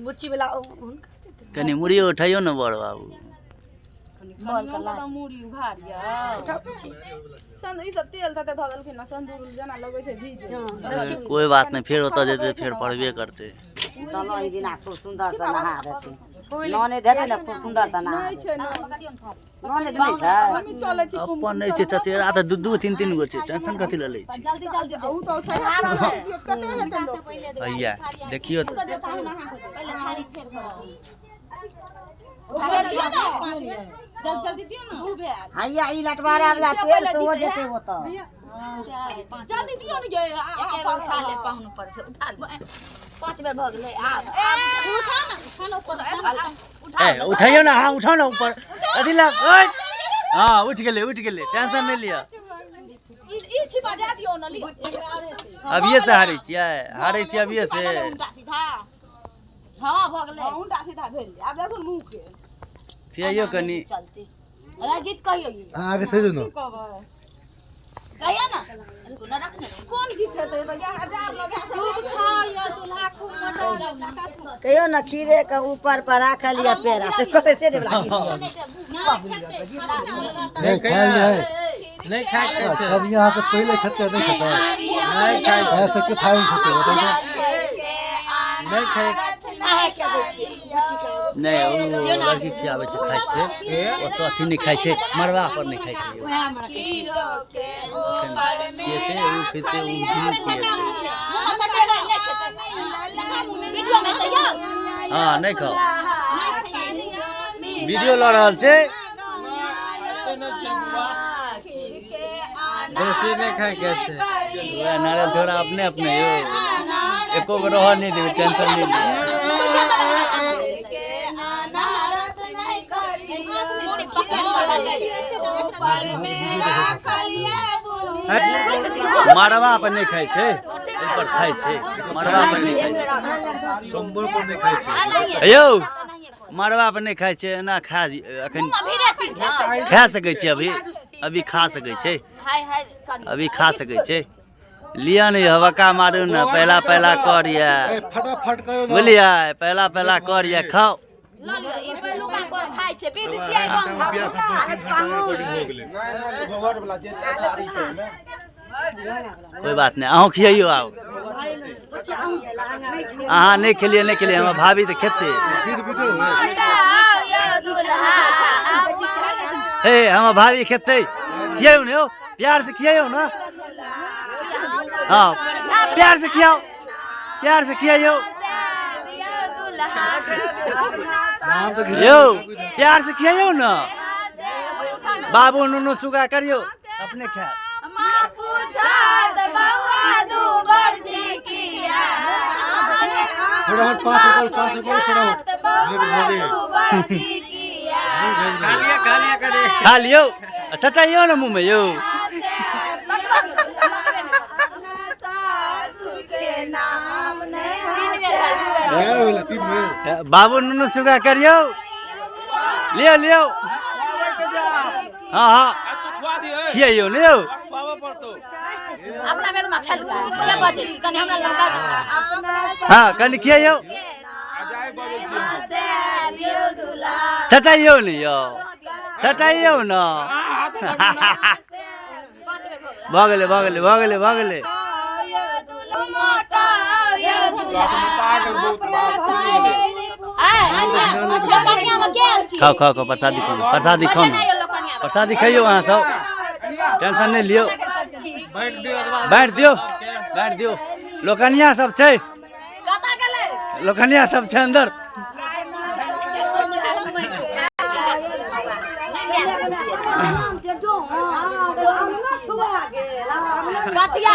बुच्ची वाला कनी मुड़ी उठाइयो न बड़ बाबू मुड़ी उघारिया सन ई सब तेल तते धरल के न संदूर जना लगे छै भीजे कोई बात नहीं फिर होता जेते फिर पड़बे करते तनो ई दिन खूब सुंदर से नहा रहते नने देते न खूब सुंदर से नहा नहीं छै नने नहीं छै हमी चले छी अपन नहीं छै चचेरा त दू दू तीन तीन गो छै टेंशन कथि ल लै छी जल्दी जल्दी ऊ तो छै कते हेतै लोग भैया देखियो पहले थारी फेर जल्दी दियो ना दू भेल हैया ई लटवारा वाला तेल से हो जेते वो तो जल्दी दियो न ये उठा ले पाहुन पर से उठा ले 5 बेर भ गेलै आब उठा ना ऊपर ए उठाइयो ना हां उठाओ ना ऊपर अथि ला ओए हां उठ गेले टेंशन नहीं लिया ई छी बजा दियो न लियो अभिये से हारै छी अभिये से उल्टा सीधा हां भ गेलै उल्टा सीधा भेल आब देखो मुंह के पियो कनी चलते अरे गीत कहियो ई आगे से न कहिया ना सुना रख कौन गीत है तो या हजार लगे खूब खाओ दुल्हा खूब मटन कहियो न खीरे के ऊपर पर राख लिया पेड़ा से कते से वाला नहीं खाई है नहीं खाए अब यहाँ से पहले खत्ते नहीं खाता नहीं खाए ऐसे के थाई खत्ते बताओ नहीं खाए क्या दै छी बुची के नहीं ओ लड़की खियाबे से खाइ छै ओतो अथि नहीं खाइ छै मरवा पर नहीं खाइ छै खीरो के ऊपर में केते उ पीते उ दूध पिए सटे ले खेते वीडियो में त या हां नहीं खाओ वीडियो ल रहल छै देसी में खाए कैसे ओए नारियल छोड़ा अपने अपने यो एको गो रह नहीं देबे टेंशन नहीं ले मरवा पर नहीं खाइ छै ऊपर खाइ छै मरवा पर नहीं खाइ छै संबर पर नहीं खाई छै यौ मरवा पर नहीं खाइ छै ना खा अखन खा सकै छै अभी खा सकै छै अभी खा सकै छै लिया नहीं हवका मारू ना पहला करिया फटाफट करो ना बोलिए पहला करिया खाओ ल लियो ई पहिलु का कर खाइ छै बीत छियै कोई बात नहीं अहूँ खियाइयो आओ अहाँ नहीं खेलिए हम भाभी तो खेते हे हम भाभी खेते खियाओ ना प्यार से खियाओ ना हाँ प्यार से खियाओ यो प्यार से खियाओ ना बाबू नुनु सुगा करियो अपने खा फटाफट 5 रुपए फटाफट खा लियो सटाइयो ना मुंह में यो बाबू नुनु सुगा करियो लियो हाँ खियाइयो ने यो अपना बेर में खेल के बजे छी कनी हमरा लगा हाँ कनी खियाइयो सटाइयो ने यो सटाइयो ना भगले खाओ प्रसादी खाओ ना प्रसादी खाइयो अहाँ सब टेंशन नहीं लियो बैठ दियो लोकनिया सब छै अंदर कथिया